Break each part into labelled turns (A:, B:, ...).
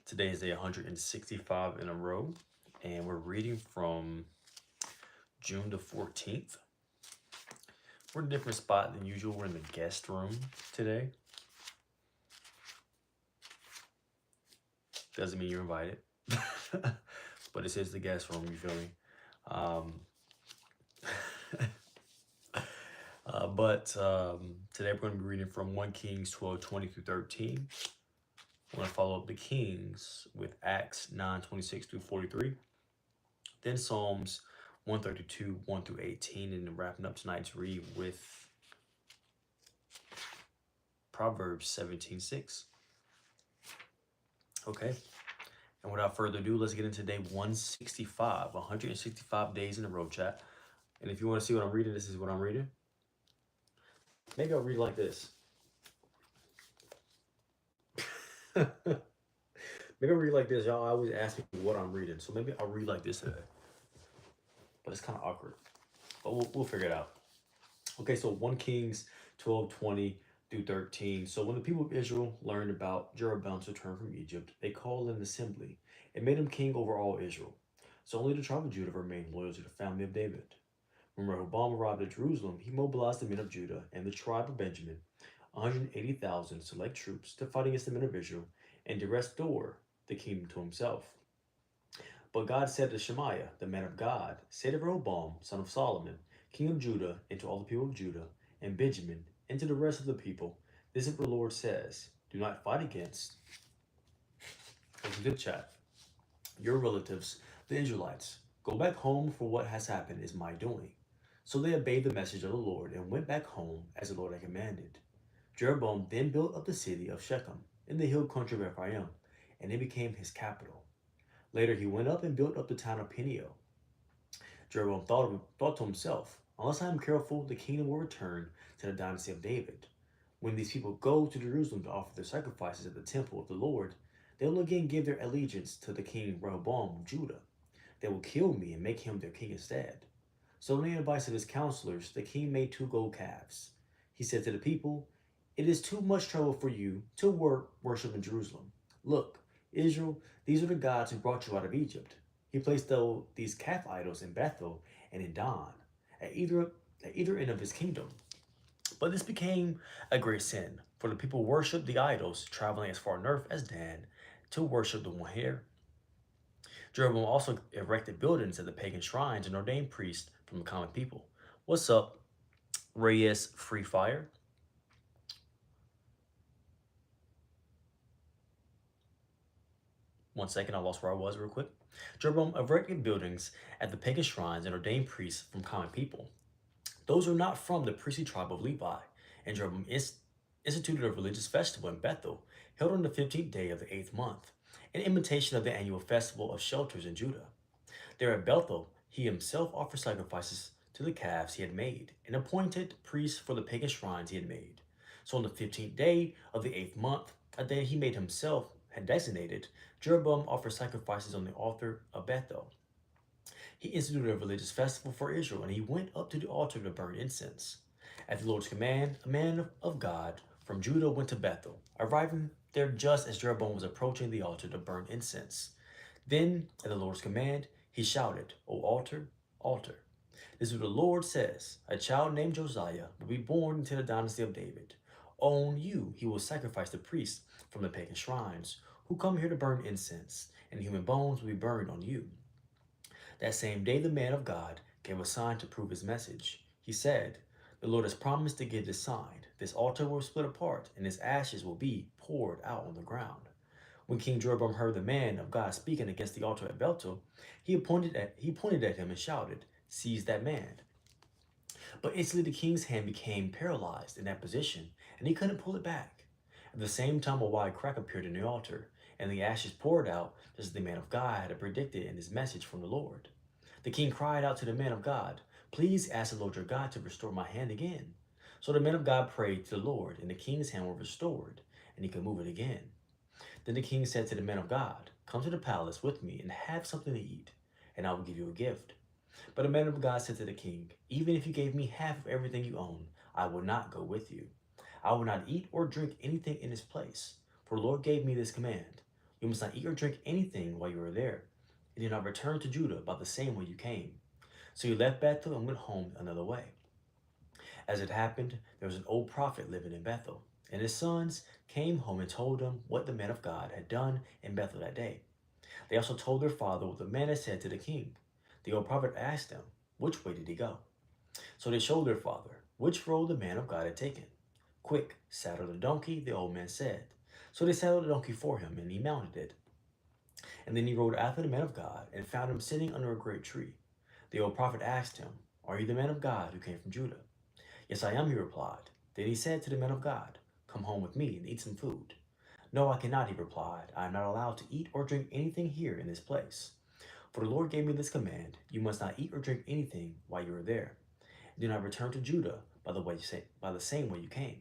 A: Today is day 165 in a row, and we're reading from June the 14th. We're in a different spot than usual. We're in the guest room today. Doesn't mean you're invited, but it says the guest room, you feel me? Um, but today we're going to be reading from 1 Kings 12:20 through 13. We're going to follow up the Kings with Acts 9:26 through 43. Then Psalms 132, 1 through 18, and then wrapping up tonight's read with Proverbs 17:6. Okay, and without further ado, let's get into day 165, 165 days in a row, chat. And if you want to see what I'm reading, this is what I'm reading. Maybe I'll read like this. Maybe I'll read like this. Y'all always ask me what I'm reading, so maybe I'll read like this today. But it's kind of awkward, but we'll figure it out. Okay, so 1 Kings 12:20 through 13. So when the people of Israel learned about Jeroboam's return from Egypt, they called an assembly and made him king over all Israel. So only the tribe of Judah remained loyal to the family of David. When Rehoboam arrived at Jerusalem, he mobilized the men of Judah and the tribe of Benjamin, 180,000 select troops, to fight against the men of Israel and to restore the kingdom to himself. But God said to Shemaiah, the man of God, say to Rehoboam, son of Solomon, king of Judah, and to all the people of Judah and Benjamin, and to the rest of the people, this is what the Lord says: do not fight against, listen to the chat, your relatives, the Israelites. Go back home, for what has happened is my doing. So they obeyed the message of the Lord and went back home as the Lord had commanded. Jeroboam then built up the city of Shechem in the hill country of Ephraim, and it became his capital. Later he went up and built up the town of Peniel. Jeroboam thought to himself, unless I am careful, the kingdom will return to the dynasty of David. When these people go to Jerusalem to offer their sacrifices at the temple of the Lord, they will again give their allegiance to the king Rehoboam of Judah. They will kill me and make him their king instead. So, on the advice of his counselors, the king made 2 gold calves. He said to the people, it is too much trouble for you to worship in Jerusalem. Look, Israel, these are the gods who brought you out of Egypt. He placed these calf idols in Bethel and in Dan, at either end of his kingdom. But this became a great sin, for the people worshipped the idols, traveling as far north as Dan to worship the one here. Jeroboam also erected buildings at the pagan shrines and ordained priests from the common people. What's up, Reyes Free Fire? One second, I lost where I was real quick. Jeroboam erected buildings at the pagan shrines and ordained priests from common people. Those were not from the priestly tribe of Levi, and Jeroboam instituted a religious festival in Bethel, held on the 15th day of the 8th month, in imitation of the annual festival of shelters in Judah. There at Bethel, he himself offered sacrifices to the calves he had made, and appointed priests for the pagan shrines he had made. So on the 15th day of the 8th month, a day he made himself had designated, Jeroboam offered sacrifices on the altar of Bethel. He instituted a religious festival for Israel, and he went up to the altar to burn incense. At the Lord's command, a man of God from Judah went to Bethel, arriving there just as Jeroboam was approaching the altar to burn incense. Then, at the Lord's command, he shouted, O altar, altar. This is what the Lord says: a child named Josiah will be born into the dynasty of David. On you he will sacrifice the priests from the pagan shrines who come here to burn incense, and human bones will be burned on you. That same day, the man of God gave a sign to prove his message. He said, the Lord has promised to give this sign. This altar will split apart, and its ashes will be poured out on the ground. When King Jeroboam heard the man of God speaking against the altar at Bethel, he pointed at him and shouted, seize that man. But instantly the king's hand became paralyzed in that position, and he couldn't pull it back. At the same time, a wide crack appeared in the altar, and the ashes poured out, just as the man of God had predicted in his message from the Lord. The king cried out to the man of God, please ask the Lord your God to restore my hand again. So the man of God prayed to the Lord, and the king's hand was restored, and he could move it again. Then the king said to the man of God, come to the palace with me and have something to eat, and I will give you a gift. But the man of God said to the king, even if you gave me half of everything you own, I will not go with you. I will not eat or drink anything in this place, for the Lord gave me this command. You must not eat or drink anything while you are there. And do not return to Judah by the same way you came. So he left Bethel and went home another way. As it happened, there was an old prophet living in Bethel, and his sons came home and told him what the man of God had done in Bethel that day. They also told their father what the man had said to the king. The old prophet asked them, which way did he go? So they showed their father which road the man of God had taken. Quick, saddle the donkey, the old man said. So they saddled the donkey for him, and he mounted it. And then he rode after the man of God, and found him sitting under a great tree. The old prophet asked him, are you the man of God who came from Judah? Yes, I am, he replied. Then he said to the man of God, come home with me and eat some food. No, I cannot, he replied. I am not allowed to eat or drink anything here in this place. For the Lord gave me this command, you must not eat or drink anything while you are there. Do not return to Judah by the same way you came.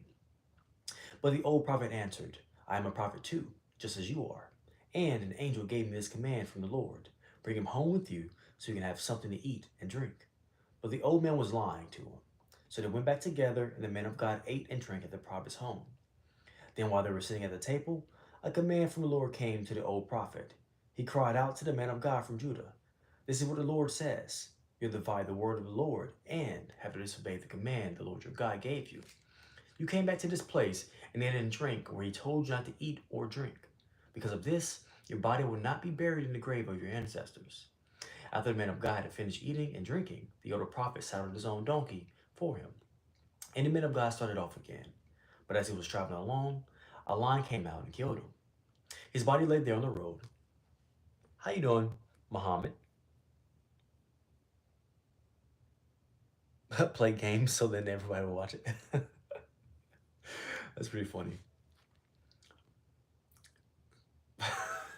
A: But the old prophet answered, I am a prophet too, just as you are. And an angel gave me this command from the Lord, bring him home with you so you can have something to eat and drink. But the old man was lying to him. So they went back together, and the man of God ate and drank at the prophet's home. Then while they were sitting at the table, a command from the Lord came to the old prophet. He cried out to the man of God from Judah, this is what the Lord says. You have defied the word of the Lord and have disobeyed the command the Lord your God gave you. You came back to this place and ate and drank where he told you not to eat or drink. Because of this, your body will not be buried in the grave of your ancestors. After the man of God had finished eating and drinking, the older prophet saddled his own donkey for him. And the man of God started off again. But as he was traveling along, a lion came out and killed him. His body lay there on the road. How you doing, Muhammad? Play games so then everybody will watch it. That's pretty funny.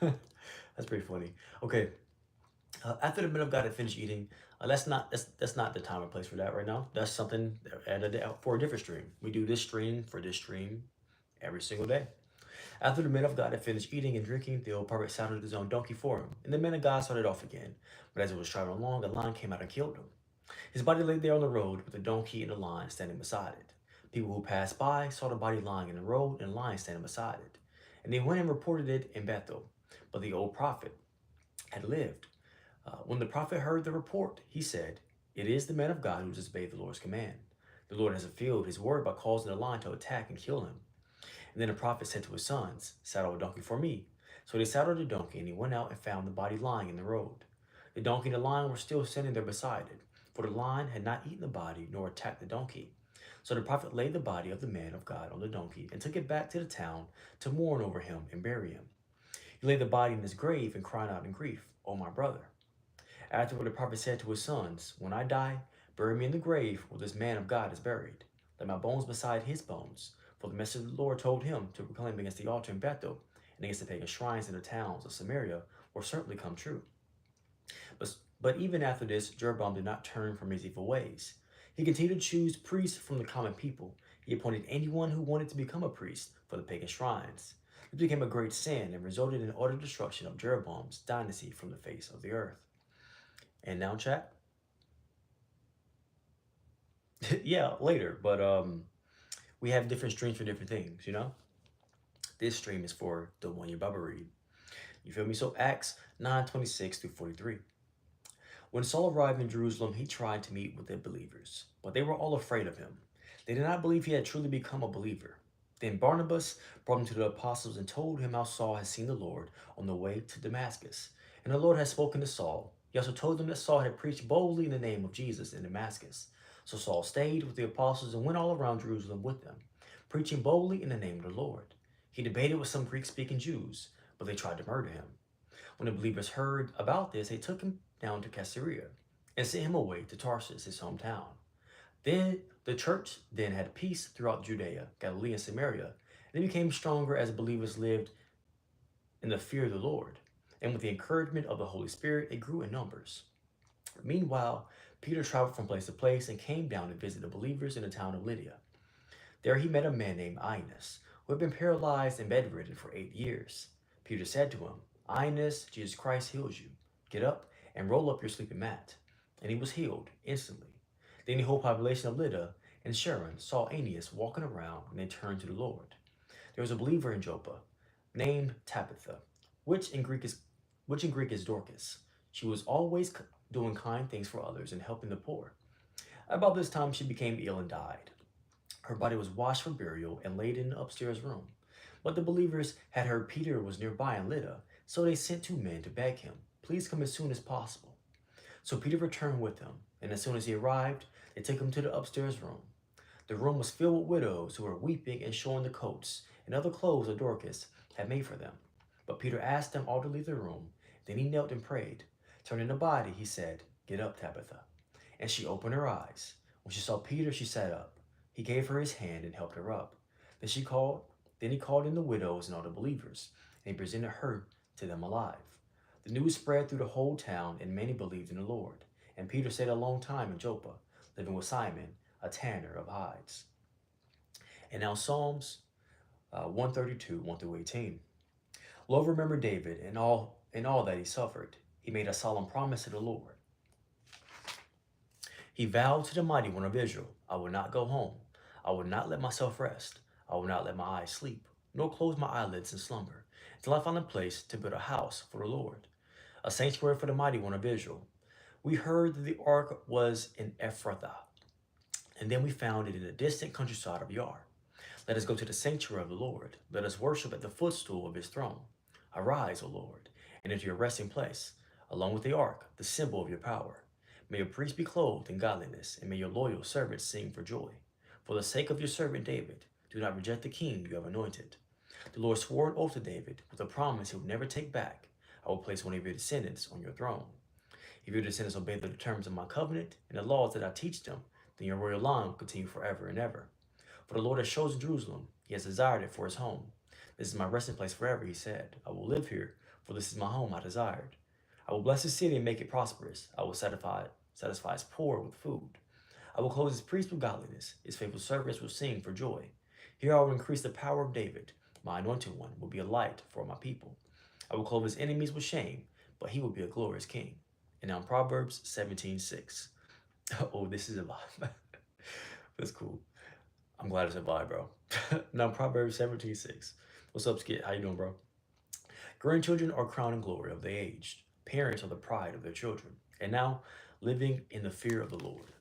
A: That's pretty funny. Okay, after the men of God had finished eating, that's not the time or place for that right now. That's something for a different stream. We do this stream for this stream every single day. After the men of God had finished eating and drinking, the old prophet saddled his own donkey for him, and the men of God started off again. But as it was traveling along, a lion came out and killed him. His body lay there on the road with the donkey and the lion standing beside it. People who passed by saw the body lying in the road and the lion standing beside it. And they went and reported it in Bethel. But the old prophet had lived. When the prophet heard the report, he said, it is the man of God who disobeyed the Lord's command. The Lord has fulfilled his word by causing the lion to attack and kill him. And then the prophet said to his sons, saddle a donkey for me. So they saddled the donkey, and he went out and found the body lying in the road. The donkey and the lion were still standing there beside it, for the lion had not eaten the body nor attacked the donkey. So the prophet laid the body of the man of God on the donkey and took it back to the town to mourn over him and bury him. He laid the body in his grave and cried out in grief, O my brother. Afterward the prophet said to his sons, when I die, bury me in the grave where this man of God is buried. Lay my bones beside his bones. For the message of the Lord told him to proclaim against the altar in Bethel and against the pagan shrines in the towns of Samaria will certainly come true. But even after this, Jeroboam did not turn from his evil ways. He continued to choose priests from the common people. He appointed anyone who wanted to become a priest for the pagan shrines. This became a great sin and resulted in the utter destruction of Jeroboam's dynasty from the face of the earth. And now, chat? Yeah, later, but we have different streams for different things, you know? This stream is for the one you're about to read. You feel me? So Acts 9:26 through 43. When Saul arrived in Jerusalem, he tried to meet with the believers, but they were all afraid of him. They did not believe he had truly become a believer. Then Barnabas brought him to the apostles and told him how Saul had seen the Lord on the way to Damascus, and the Lord had spoken to Saul. He also told them that Saul had preached boldly in the name of Jesus in Damascus. So Saul stayed with the apostles and went all around Jerusalem with them, preaching boldly in the name of the Lord. He debated with some Greek-speaking Jews, but they tried to murder him. When the believers heard about this, they took him down to Caesarea and sent him away to Tarsus, his hometown. Then the church then had peace throughout Judea, Galilee, and Samaria, and it became stronger as believers lived in the fear of the Lord. And with the encouragement of the Holy Spirit, it grew in numbers. Meanwhile, Peter traveled from place to place and came down to visit the believers in the town of Lydia. There he met a man named Aeneas, who had been paralyzed and bedridden for 8 years. Peter said to him, Aeneas, Jesus Christ heals you. Get up and roll up your sleeping mat. And he was healed instantly. Then the whole population of Lydda and Sharon saw Aeneas walking around, and they turned to the Lord. There was a believer in Joppa named Tabitha, which in Greek is Dorcas. She was always doing kind things for others and helping the poor. About this time, she became ill and died. Her body was washed for burial and laid in an upstairs room. But the believers had heard Peter was nearby in Lydda, so they sent 2 men to beg him, "Please come as soon as possible." So Peter returned with them, and as soon as he arrived, they took him to the upstairs room. The room was filled with widows who were weeping and showing the coats and other clothes that Dorcas had made for them. But Peter asked them all to leave the room. Then he knelt and prayed. Turning the body, he said, "Get up, Tabitha." And she opened her eyes. When she saw Peter, she sat up. He gave her his hand and helped her up. Then she called. Then he called in the widows and all the believers, and he presented her to them alive. The news spread through the whole town, and many believed in the Lord. And Peter stayed a long time in Joppa, living with Simon, a tanner of hides. And now Psalms 132, 1 through 18. Lord, remember David and all that he suffered. He made a solemn promise to the Lord. He vowed to the mighty one of Israel, "I will not go home. I will not let myself rest. I will not let my eyes sleep, nor close my eyelids in slumber, until I find a place to build a house for the Lord, a sanctuary for the mighty one of Israel." We heard that the ark was in Ephrathah, and then we found it in the distant countryside of Yar. Let us go to the sanctuary of the Lord. Let us worship at the footstool of his throne. Arise, O Lord, and into your resting place, along with the ark, the symbol of your power. May your priests be clothed in godliness, and may your loyal servants sing for joy. For the sake of your servant David, do not reject the king you have anointed. The Lord swore an oath to David with a promise he would never take back. "I will place one of your descendants on your throne." If your descendants obey the terms of my covenant and the laws that I teach them, then your royal line will continue forever and ever. For the Lord has chosen Jerusalem. He has desired it for his home. "This is my resting place forever," he said. "I will live here, for this is my home I desired." I will bless the city and make it prosperous. I will satisfy its poor with food. I will clothe his priests with godliness. His faithful servants will sing for joy. Here I will increase the power of David. My anointed one will be a light for my people. I will clothe his enemies with shame, but he will be a glorious king. And now Proverbs 17:6. Oh, this is a vibe. That's cool. I'm glad it's a vibe, bro. Now Proverbs 17:6. What's up, Skit? How you doing, bro? Grandchildren are crown and glory of the aged. Parents are the pride of their children. And now, living in the fear of the Lord.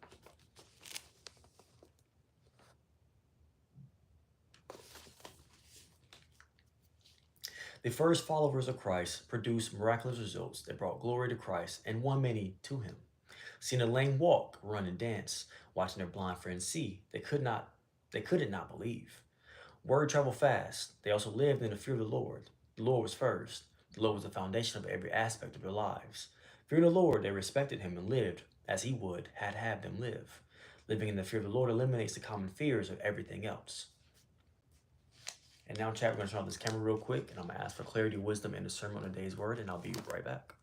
A: The first followers of Christ produced miraculous results that brought glory to Christ and won many to him. Seeing a lame walk, run, and dance, watching their blind friends see, they couldn't not believe. Word traveled fast. They also lived in the fear of the Lord. The Lord was first. The Lord was the foundation of every aspect of their lives. Fearing the Lord, they respected him and lived as he would had them live. Living in the fear of the Lord eliminates the common fears of everything else. And now, chat, we're going to turn on this camera real quick, and I'm going to ask for clarity, wisdom, and discernment on today's word, and I'll be right back.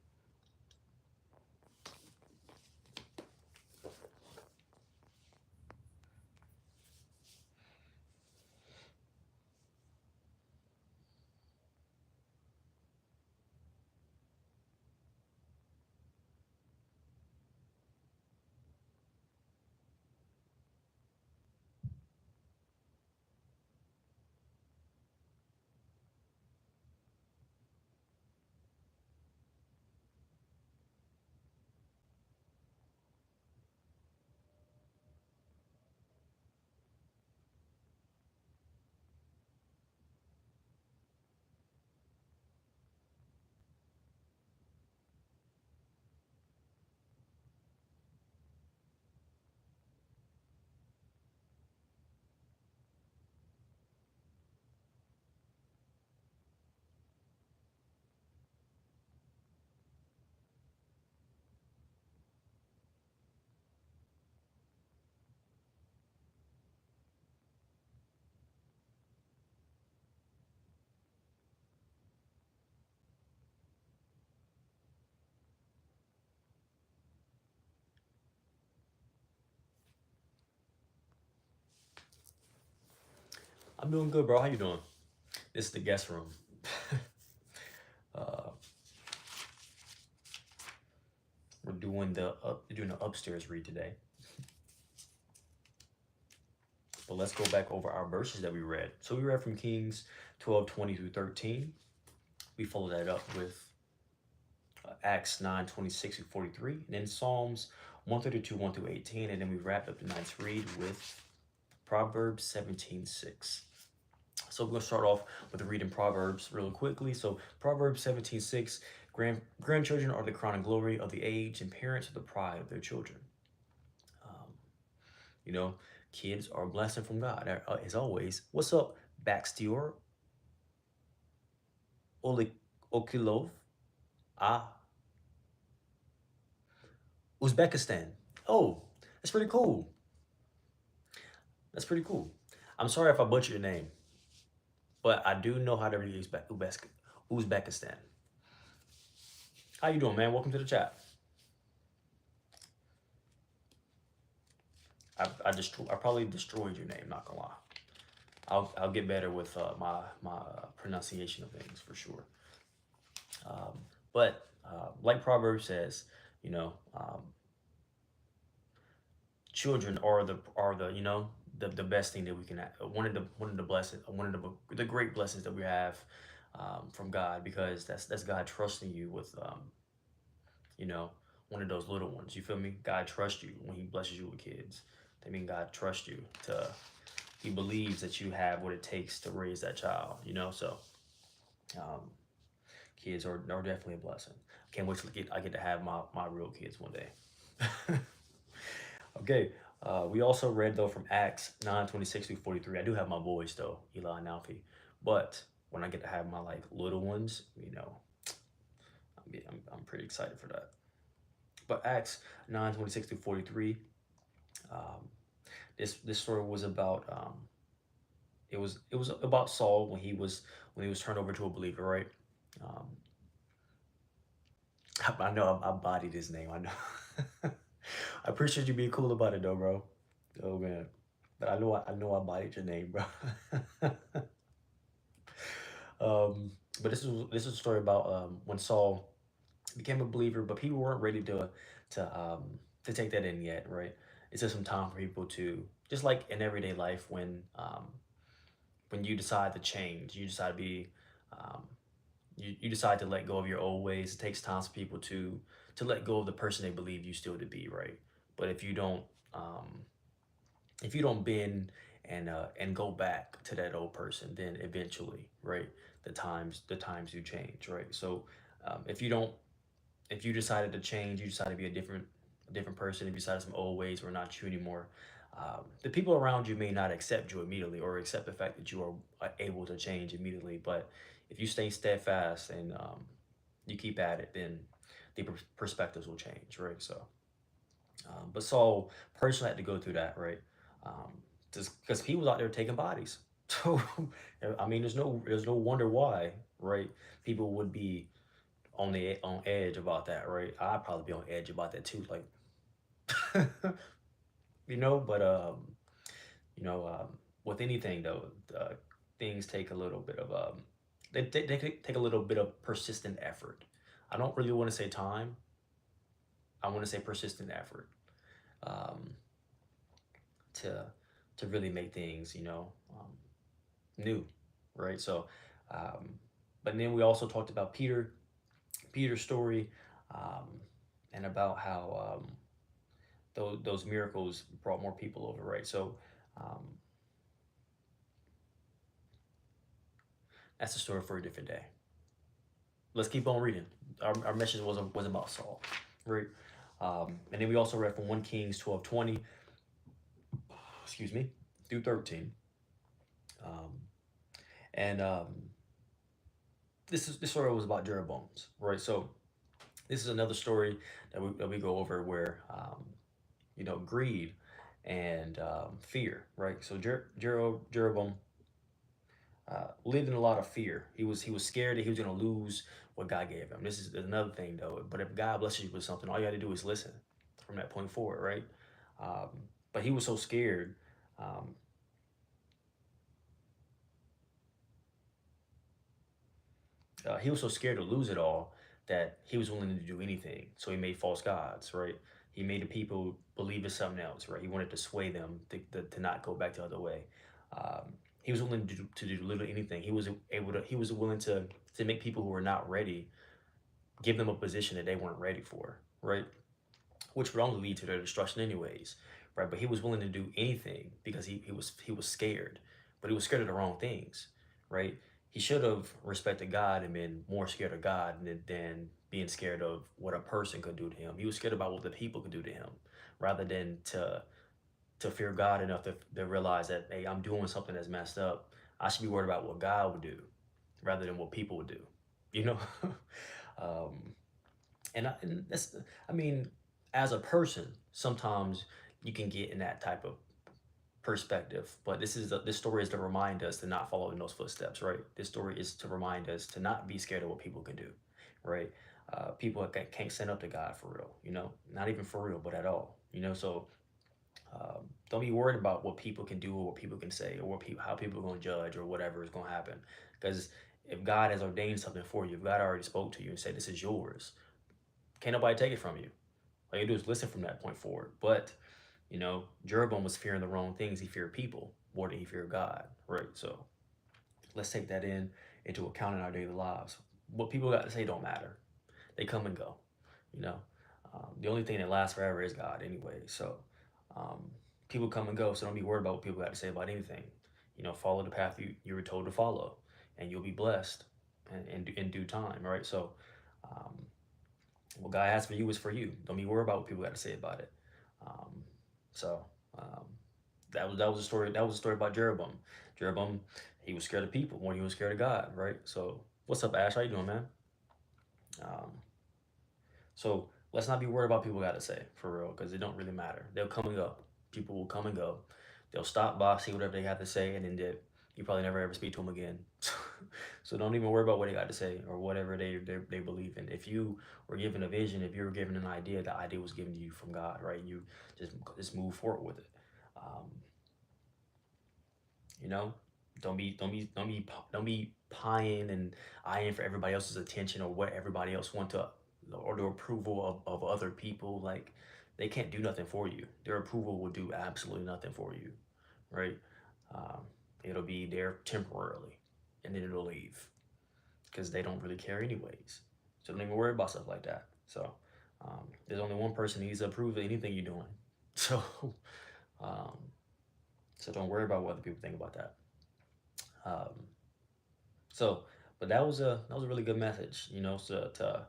A: I'm doing good, bro. How you doing? This is the guest room. uh, we're doing the upstairs read today. But let's go back over our verses that we read. So we read from Kings 12:20 through 13. We follow that up with Acts 9:26 through 43, and then Psalms 132, 1 through 18, and then we wrapped up tonight's read with Proverbs 17:6. So we're going to start off with reading Proverbs really quickly. So Proverbs 17:6, grandchildren are the crown and glory of the age, and parents are the pride of their children. Um, you know, kids are a blessing from God, as always. What's up, Baxtior Okilov? Ah, Uzbekistan. Oh, that's pretty cool. That's pretty cool. I'm sorry if I butchered your name, but I do know how to read Uzbekistan. How you doing, man? Welcome to the chat. I probably destroyed your name. Not gonna lie. I'll get better with my pronunciation of things for sure. But like Proverbs says, you know, children are the the best thing that we can have. One of the blessings, one of the great blessings that we have from God, because that's God trusting you with you know, one of those little ones. You feel me? God trusts you when He blesses you with kids. That means God trusts you to. He believes that you have what it takes to raise that child. You know, so um, kids are definitely a blessing. Can't wait to I get to have my real kids one day. Okay. We also read though from Acts 9:26 through 43. I do have my boys though, Eli and Alfie. But when I get to have my like little ones, I'm pretty excited for that. But Acts 9:26 through 43, um, this story was about it was about Saul when he was turned over to a believer, right? Um, I know I bodied his name. I know. I appreciate you being cool about it though, bro. Oh man. But I know I bodied your name, bro. But this is a story about when Saul became a believer, but people weren't ready to take that in yet, right? It took some time for people to, just like in everyday life, when you decide to change, you decide to be um, you decide to let go of your old ways. It takes time for people to let go of the person they believe you still to be, right? But um, if you don't bend and go back to that old person, then eventually, right, the times you change, right? So if you don't, if you decided to change, you decided to be a different person, if you decided some old ways were not you anymore, the people around you may not accept you immediately or accept the fact that you are able to change immediately. But if you stay steadfast and you keep at it, then the perspectives will change, right? So but Saul personally had to go through that, right? Um, just because he was out there taking bodies. So I mean, there's no wonder why, right? People would be on edge about that, right? I'd probably be on edge about that too, like but you know, with anything though, things take a little bit of they take a little bit of persistent effort. I don't really want to say time. I want to say persistent effort. Um, to to really make things new, right? So um, but then we also talked about Peter's story, um, and about how those miracles brought more people over, right? So um, that's a story for a different day. Let's keep on reading. Our message was about Saul, right? And then we also read from 1 Kings 12:20, excuse me, through 13. Um, and this story was about Jeroboam's, right? So this is another story that we go over where greed and fear, right? So Jeroboam lived in a lot of fear. He was scared that he was going to lose what God gave him. This is another thing though. But if God blesses you with something, all you got to do is listen from that point forward, right? Um, but he was so scared. Um, he was so scared to lose it all that he was willing to do anything. So he made false gods, right? He made the people believe in something else, right? He wanted to sway them to not go back the other way. Um, He was willing to do literally anything. He was willing to make people who were not ready, give them a position that they weren't ready for, right? Which would only lead to their destruction anyways, right? But he was willing to do anything because he was scared, but he was scared of the wrong things, right? He should have respected God and been more scared of God than being scared of what a person could do to him. He was scared about what the people could do to him, rather than to fear God enough to realize that, hey, I'm doing something that's messed up. I should be worried about what God would do rather than what people would do, you know? um, and that's, I mean, as a person, sometimes you can get in that type of perspective, but this story is to remind us to not follow in those footsteps, right? This story is to remind us to not be scared of what people can do, right? People can't stand up to God for real, you know, not even for real, but at all, you know. So don't be worried about what people can do or what people can say or how people are going to judge or whatever is going to happen, because if God has ordained something for you, if God already spoke to you and said this is yours, can't nobody take it from you. All you do is listen from that point forward. But, you know, Jeroboam was fearing the wrong things. He feared people more than he feared God, right? So let's take that into account in our daily lives. What people got to say don't matter. They come and go, you know. The only thing that lasts forever is God anyway. So um, people come and go. So don't be worried about what people got to say about anything. You know, follow the path you were told to follow, and you'll be blessed in due time, right? So um, what God has for you is for you. Don't be worried about what people got to say about it. Um, so um, that was a story. That was a story about Jeroboam. Jeroboam, he was scared of people more than he was scared of God, right? So what's up, Ash? How you doing, man? Um, so let's not be worried about people got to say for real, because it don't really matter. They'll come and go. People will come and go. They'll stop by, see whatever they have to say, and then you probably never ever speak to them again. So don't even worry about what they got to say or whatever they believe in. If you were given a vision, if you were given an idea, the idea was given to you from God, right? You just move forward with it. Um, you know, don't be pieing and eyeing for everybody else's attention or what everybody else want to, or the approval of other people. Like, they can't do nothing for you. Their approval will do absolutely nothing for you, right? Um, it'll be there temporarily, and then it'll leave because they don't really care anyways. So don't even worry about stuff like that. So there's only one person who needs to approve of anything you're doing. So um, so don't worry about what other people think about that. Um, so, but that was a really good message, you know, so to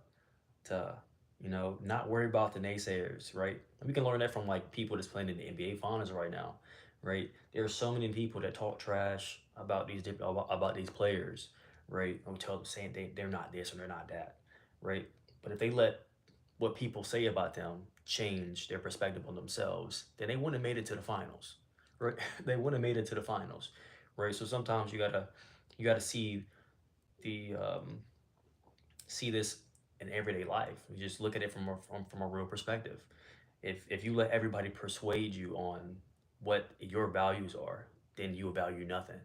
A: you know, not worry about the naysayers, right? And we can learn that from like people that's playing in the NBA finals right now, right? There are so many people that talk trash about about these players, right? And we tell them saying they're not this or they're not that, right? But if they let what people say about them change their perspective on themselves, then they wouldn't have made it to the finals, right? They wouldn't have made it to the finals, right? So sometimes you gotta the see this in everyday life. You just look at it from a real perspective. If you let everybody persuade you on what your values are, then you will value nothing.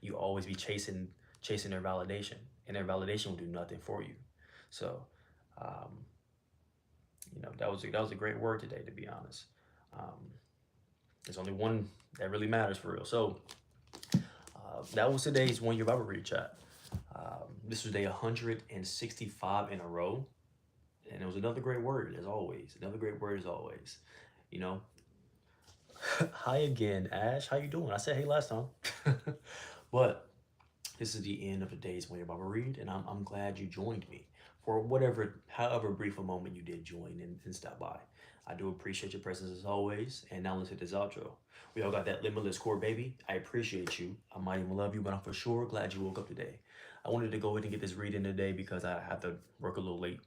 A: You always be chasing their validation, and their validation will do nothing for you. So, um, you know, that was a great word today, to be honest. Um, there's only one that really matters for real. So that was today's One Year Bible Read Chat. This was day 165 in a row, and it was another great word as always. Another great word as always. You know, hi again, Ash. How you doing? I said hey last time, but this is the end of today's One Year Bible Read, and I'm glad you joined me for however brief a moment you did join and stop by. I do appreciate your presence as always. And now let's hit this outro. We all got that limitless core, baby. I appreciate you. I might even love you, but I'm for sure glad you woke up today. I wanted to go ahead and get this read in today because I have to work a little late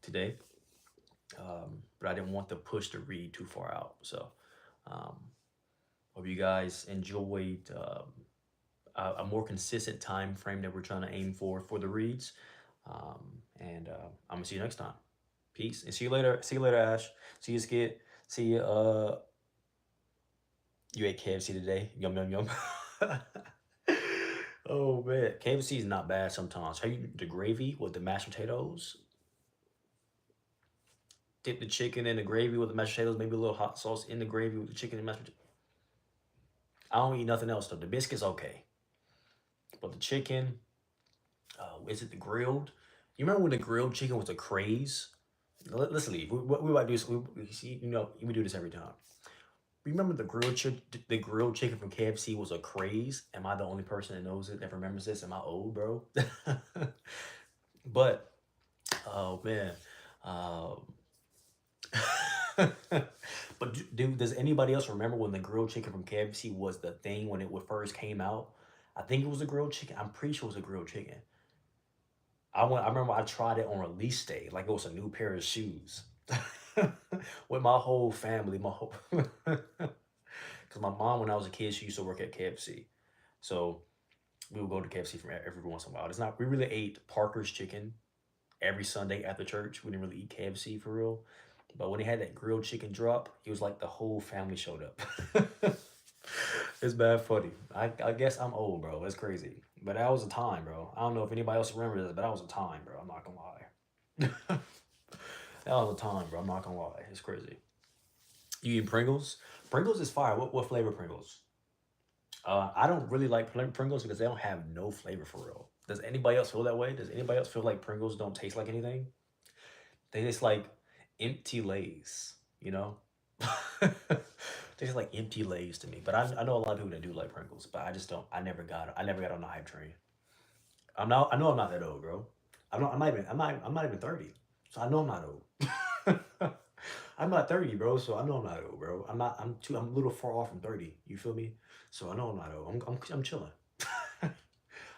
A: today. But I didn't want to push the read too far out. So um, hope you guys enjoyed a more consistent time frame that we're trying to aim for the reads. And I'm gonna see you next time. Peace and see you later. See you later, Ash. See you, Skid. See you. You ate KFC today. Yum yum yum. Oh man, KFC is not bad sometimes. How you the gravy with the mashed potatoes? Dip the chicken in the gravy with the mashed potatoes. Maybe a little hot sauce in the gravy with the chicken and mashed potatoes. I don't eat nothing else though. The biscuits okay, but the chicken, is it the grilled? You remember when the grilled chicken was a craze? Let's leave. We about to do this. See, we do this every time. Remember the grilled chicken from KFC was a craze? Am I the only person that knows it that remembers this? Am I old, bro? But oh man, um, but dude, does anybody else remember when the grilled chicken from KFC was the thing when it first came out? I think it was a grilled chicken. I'm pretty sure it was a grilled chicken. I remember I tried it on release day, like it was a new pair of shoes. With my whole family, my whole because my mom, when I was a kid, she used to work at KFC. So we would go to KFC from every once in a while. It's not, we really ate Parker's chicken every Sunday after church. We didn't really eat KFC for real. But when they had that grilled chicken drop, it was like the whole family showed up. It's bad funny. I guess I'm old, bro. That's crazy. But that was a time, bro. I don't know if anybody else remembers this, but that was a time, bro. I'm not gonna lie. That was a time, bro. I'm not gonna lie. It's crazy. You eat Pringles? Pringles is fire. What flavor Pringles? I don't really like Pringles because they don't have no flavor for real. Does anybody else feel that way? Does anybody else feel like Pringles don't taste like anything? They taste like empty Lays, you know? They taste like empty Lays to me. But I know a lot of people that do like Pringles, but I just don't. I never got on the hype train. I'm not. I know I'm not that old, bro. I'm not even 30. So I know I'm not old. I'm not 30, bro. So I know I'm not old, bro. I'm a little far off from 30. You feel me? So I know I'm not old. I'm chilling.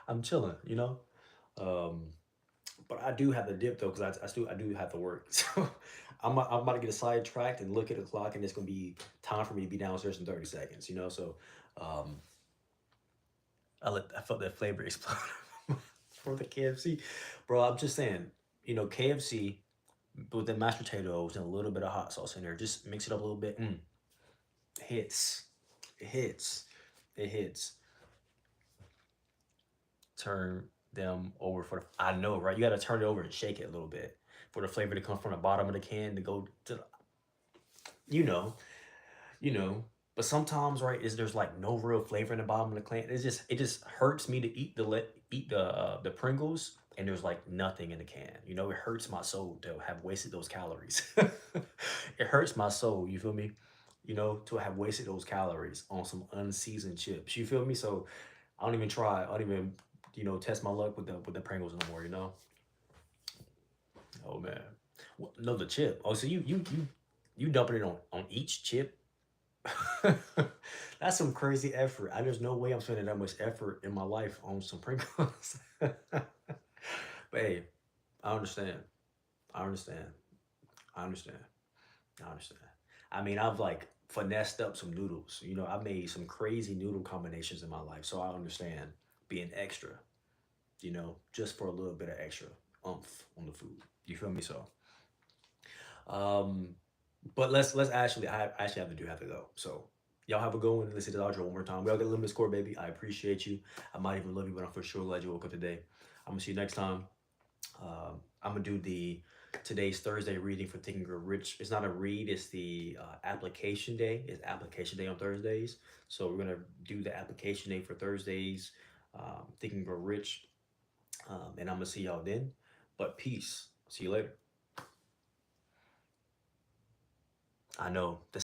A: I'm chilling, you know? Um, but I do have to dip though, because I do have to work. So I'm about to get a sidetracked and look at the clock, and it's gonna be time for me to be downstairs in 30 seconds, you know? So um I felt that flavor explode from the KFC. Bro, I'm just saying, KFC with the mashed potatoes and a little bit of hot sauce in there, just mix it up a little bit. Hits. It hits. It hits. Turn them over I know, right? You got to turn it over and shake it a little bit for the flavor to come from the bottom of the can to go to you know, you know. But sometimes, right, is there's like no real flavor in the bottom of the can. It just hurts me to eat the Pringles, and there's like nothing in the can. It hurts my soul to have wasted those calories. It hurts my soul. You feel me? To have wasted those calories on some unseasoned chips. You feel me? So I don't even try. I don't even test my luck with the Pringles no more. Oh man. No, the chip. Oh, so you dumping it on each chip? That's some crazy effort. There's no way I'm spending that much effort in my life on some Pringles. But hey, I understand. I understand. I understand. I understand. I mean, I've like finessed up some noodles. I've made some crazy noodle combinations in my life, so I understand being extra. Just for a little bit of extra oomph on the food. You feel me? So, um, but let's actually, I actually have to go. So y'all have a go and listen to the outro one more time. We all get a limit score, baby. I appreciate you. I might even love you, but I'm for sure glad you woke up today. I'm gonna see you next time. I'm gonna do the today's Thursday reading for Think and Grow Rich. It's not a read; it's the application day. It's application day on Thursdays. So we're gonna do the application day for Thursdays. Think and Grow Rich, and I'm gonna see y'all then. But peace. See you later. I know the